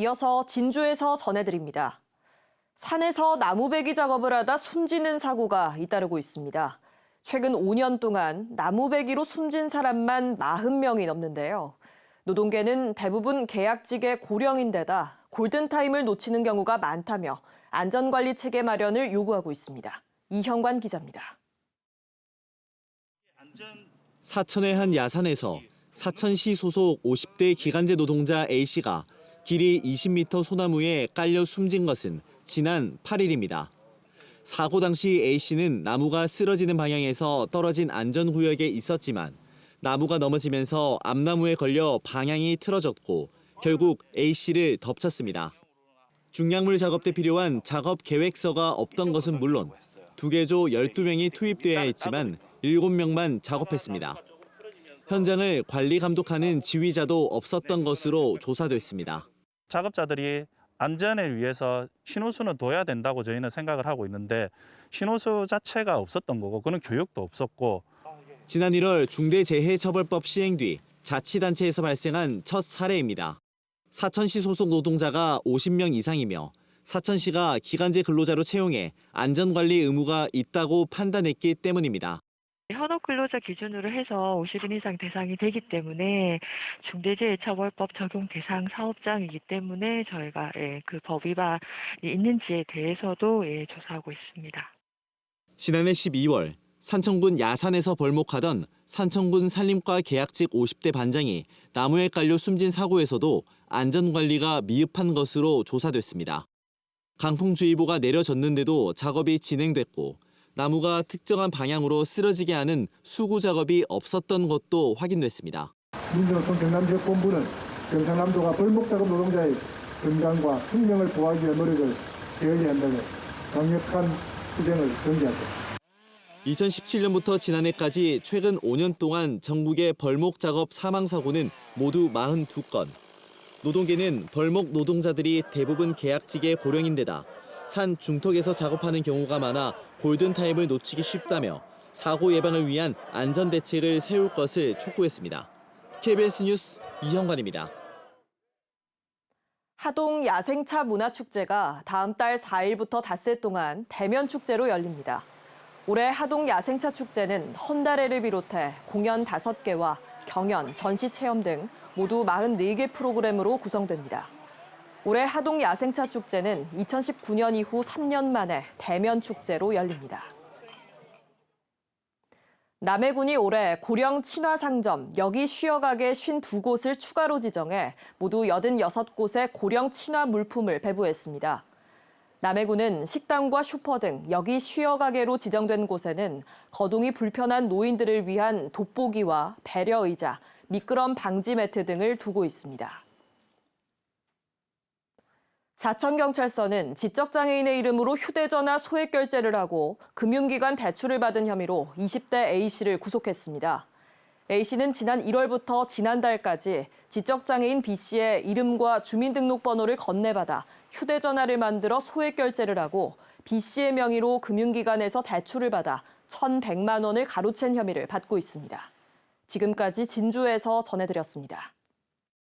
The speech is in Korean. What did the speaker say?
이어서 진주에서 전해드립니다. 산에서 나무베기 작업을 하다 숨지는 사고가 잇따르고 있습니다. 최근 5년 동안 나무베기로 숨진 사람만 40명이 넘는데요. 노동계는 대부분 계약직의 고령인데다 골든타임을 놓치는 경우가 많다며 안전관리 체계 마련을 요구하고 있습니다. 이형관 기자입니다. 사천의 한 야산에서 사천시 소속 50대 기간제 노동자 A씨가 길이 20m 소나무에 깔려 숨진 것은 지난 8일입니다. 사고 당시 A씨는 나무가 쓰러지는 방향에서 떨어진 안전구역에 있었지만 나무가 넘어지면서 앞나무에 걸려 방향이 틀어졌고 결국 A씨를 덮쳤습니다. 중량물 작업 때 필요한 작업 계획서가 없던 것은 물론 2개조 12명이 투입돼야 했지만 7명만 작업했습니다. 현장을 관리 감독하는 지휘자도 없었던 것으로 조사됐습니다. 작업자들이 안전을 위해서 신호수는 둬야 된다고 저희는 생각을 하고 있는데 신호수 자체가 없었던 거고 그런 교육도 없었고. 지난 1월 중대재해처벌법 시행 뒤 자치단체에서 발생한 첫 사례입니다. 사천시 소속 노동자가 50명 이상이며 사천시가 기간제 근로자로 채용해 안전관리 의무가 있다고 판단했기 때문입니다. 현업 근로자 기준으로 해서 50인 이상 대상이 되기 때문에 중대재해처벌법 적용 대상 사업장이기 때문에 저희가 그 법 위반이 있는지에 대해서도 조사하고 있습니다. 지난해 12월 산청군 야산에서 벌목하던 산청군 산림과 계약직 50대 반장이 나무에 깔려 숨진 사고에서도 안전관리가 미흡한 것으로 조사됐습니다. 강풍주의보가 내려졌는데도 작업이 진행됐고 나무가 특정한 방향으로 쓰러지게 하는 수구 작업이 없었던 것도 확인됐습니다. 민정청 경남지역본부는 경상남도가 벌목작업 노동자의 건강과 생명을 보호하기 위한 노력을 게을리한다며 강력한 투쟁을 경기하고 2017년부터 지난해까지 최근 5년 동안 전국의 벌목 작업 사망 사고는 모두 42건. 노동계는 벌목 노동자들이 대부분 계약직의 고령인데다 산 중턱에서 작업하는 경우가 많아 골든타임을 놓치기 쉽다며 사고 예방을 위한 안전대책을 세울 것을 촉구했습니다. KBS 뉴스 이형관입니다. 하동 야생차 문화축제가 다음 달 4일부터 닷새 동안 대면축제로 열립니다. 올해 하동 야생차 축제는 헌다레를 비롯해 공연 5개와 경연, 전시체험 등 모두 44개 프로그램으로 구성됩니다. 올해 하동 야생차 축제는 2019년 이후 3년 만에 대면 축제로 열립니다. 남해군이 올해 고령 친화 상점, 여기 쉬어가게 52곳을 추가로 지정해 모두 86곳의 고령 친화 물품을 배부했습니다. 남해군은 식당과 슈퍼 등 여기 쉬어가게로 지정된 곳에는 거동이 불편한 노인들을 위한 돋보기와 배려의자, 미끄럼 방지 매트 등을 두고 있습니다. 사천경찰서는 지적장애인의 이름으로 휴대전화 소액 결제를 하고 금융기관 대출을 받은 혐의로 20대 A씨를 구속했습니다. A씨는 지난 1월부터 지난달까지 지적장애인 B씨의 이름과 주민등록번호를 건네받아 휴대전화를 만들어 소액 결제를 하고 B씨의 명의로 금융기관에서 대출을 받아 1,100만 원을 가로챈 혐의를 받고 있습니다. 지금까지 진주에서 전해드렸습니다.